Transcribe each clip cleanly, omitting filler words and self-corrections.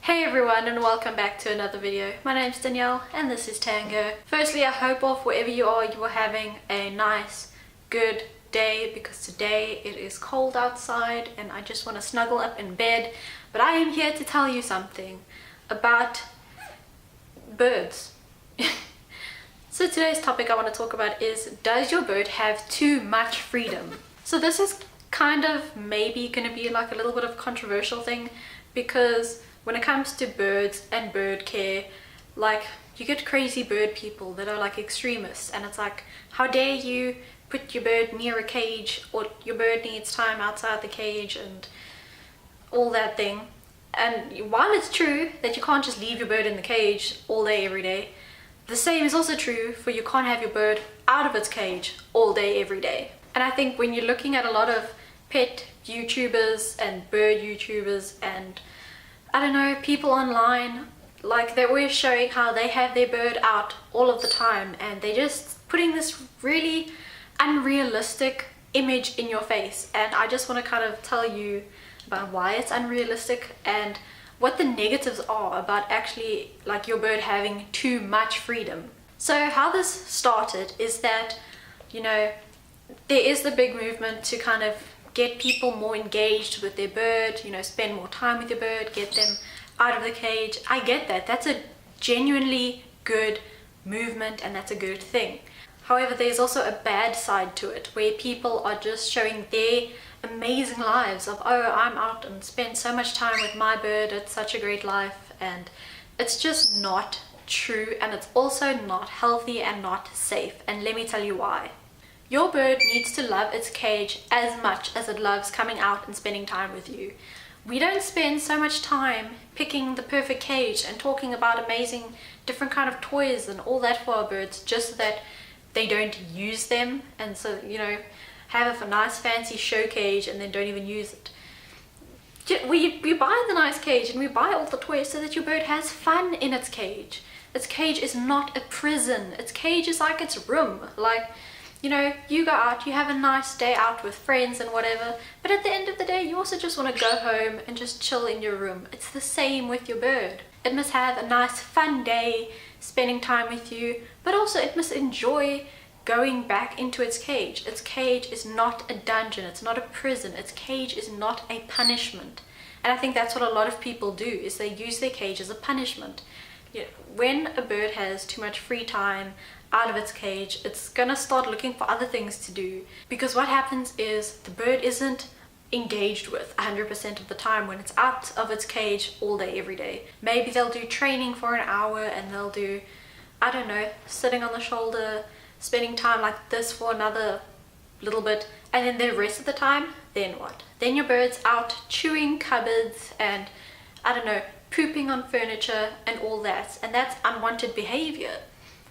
Hey everyone, and welcome back to another video. My name's Danielle and this is Tango. Firstly, I hope off wherever you are having a nice, good day, because today it is cold outside and I just want to snuggle up in bed. But I am here to tell you something about birds. So today's topic I want to talk about is, does your bird have too much freedom? So this is kind of maybe going to be like a little bit of a controversial thing, because when it comes to birds and bird care, like, you get crazy bird people that are like extremists, and it's like, how dare you put your bird near a cage, or your bird needs time outside the cage and all that thing. And while it's true that you can't just leave your bird in the cage all day every day, the same is also true for you can't have your bird out of its cage all day every day. And I think when you're looking at a lot of pet YouTubers and bird YouTubers and I don't know, people online, like, they're always showing how they have their bird out all of the time, and they're just putting this really unrealistic image in your face. And I just want to kind of tell you about why it's unrealistic and what the negatives are about actually like your bird having too much freedom. So how this started is that, you know, there is the big movement to kind of get people more engaged with their bird, you know, spend more time with your bird, get them out of the cage. I get that. That's a genuinely good movement and that's a good thing. However, there's also a bad side to it, where people are just showing their amazing lives of, oh, I'm out and spend so much time with my bird, it's such a great life, and it's just not true, and it's also not healthy and not safe. And let me tell you why. Your bird needs to love its cage as much as it loves coming out and spending time with you. We don't spend so much time picking the perfect cage and talking about amazing different kind of toys and all that for our birds just so that they don't use them, and so, you know, have a nice fancy show cage and then don't even use it. We buy the nice cage and we buy all the toys so that your bird has fun in its cage. Its cage is not a prison. Its cage is like its room. Like, you know, you go out, you have a nice day out with friends and whatever, but at the end of the day, you also just want to go home and just chill in your room. It's the same with your bird. It must have a nice fun day spending time with you, but also it must enjoy going back into its cage. Its cage is not a dungeon. It's not a prison. Its cage is not a punishment. And I think that's what a lot of people do, is they use their cage as a punishment. You know, when a bird has too much free time out of its cage, it's gonna start looking for other things to do, because what happens is the bird isn't engaged with 100% of the time when it's out of its cage all day every day. Maybe they'll do training for an hour and they'll do, I don't know, sitting on the shoulder, spending time like this for another little bit, and then the rest of the time, then what? Then your bird's out chewing cupboards and, I don't know, pooping on furniture and all that, and that's unwanted behavior.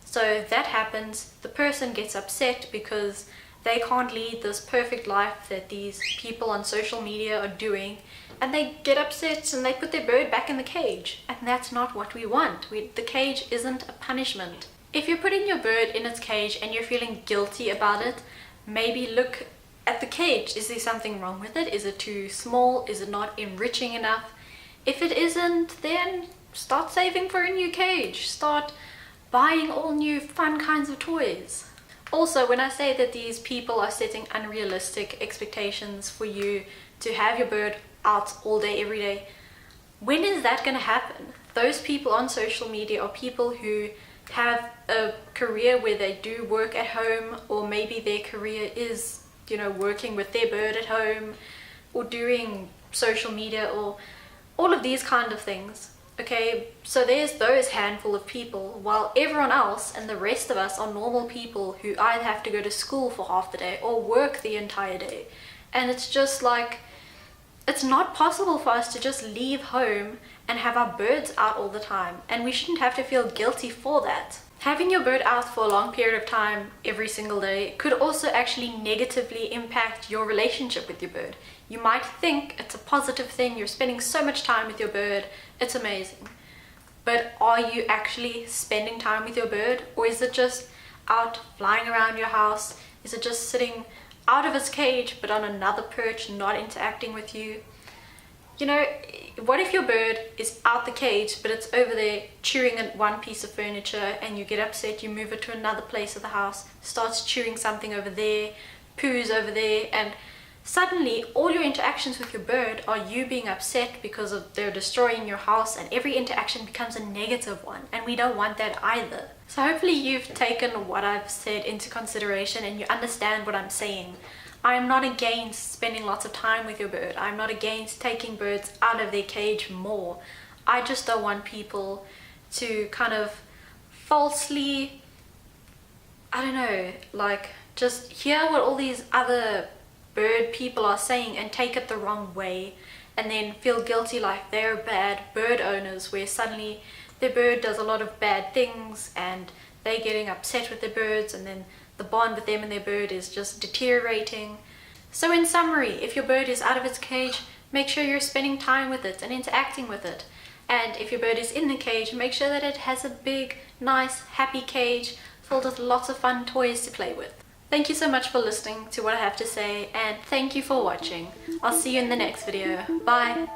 So that happens, the person gets upset because they can't lead this perfect life that these people on social media are doing, and they get upset and they put their bird back in the cage, and that's not what we want. The cage isn't a punishment. If you're putting your bird in its cage and you're feeling guilty about it, maybe look at the cage. Is there something wrong with it? Is it too small? Is it not enriching enough? If it isn't, then start saving for a new cage. Start buying all new fun kinds of toys. Also, when I say that these people are setting unrealistic expectations for you to have your bird out all day every day, when is that going to happen? Those people on social media are people who have a career where they do work at home, or maybe their career is, you know, working with their bird at home or doing social media or all of these kind of things. Okay, so there's those handful of people, while everyone else and the rest of us are normal people who either have to go to school for half the day or work the entire day. And it's just like, it's not possible for us to just leave home and have our birds out all the time, and we shouldn't have to feel guilty for that. Having your bird out for a long period of time every single day could also actually negatively impact your relationship with your bird. You might think it's a positive thing, you're spending so much time with your bird, it's amazing. But are you actually spending time with your bird, or is it just out flying around your house? Is it just sitting out of its cage but on another perch, not interacting with you? You know, what if your bird is out the cage but it's over there chewing at one piece of furniture, and you get upset, you move it to another place of the house, starts chewing something over there, poos over there, and suddenly all your interactions with your bird are you being upset because of they're destroying your house, and every interaction becomes a negative one, and we don't want that either. So hopefully you've taken what I've said into consideration and you understand what I'm saying. I'm not against spending lots of time with your bird. I'm not against taking birds out of their cage more. I just don't want people to kind of falsely, I don't know, like just hear what all these other bird people are saying and take it the wrong way, and then feel guilty like they're bad bird owners, where suddenly their bird does a lot of bad things and they're getting upset with their birds, and then the bond with them and their bird is just deteriorating. So in summary, if your bird is out of its cage, make sure you're spending time with it and interacting with it. And if your bird is in the cage, make sure that it has a big, nice, happy cage filled with lots of fun toys to play with. Thank you so much for listening to what I have to say, and thank you for watching. I'll see you in the next video. Bye!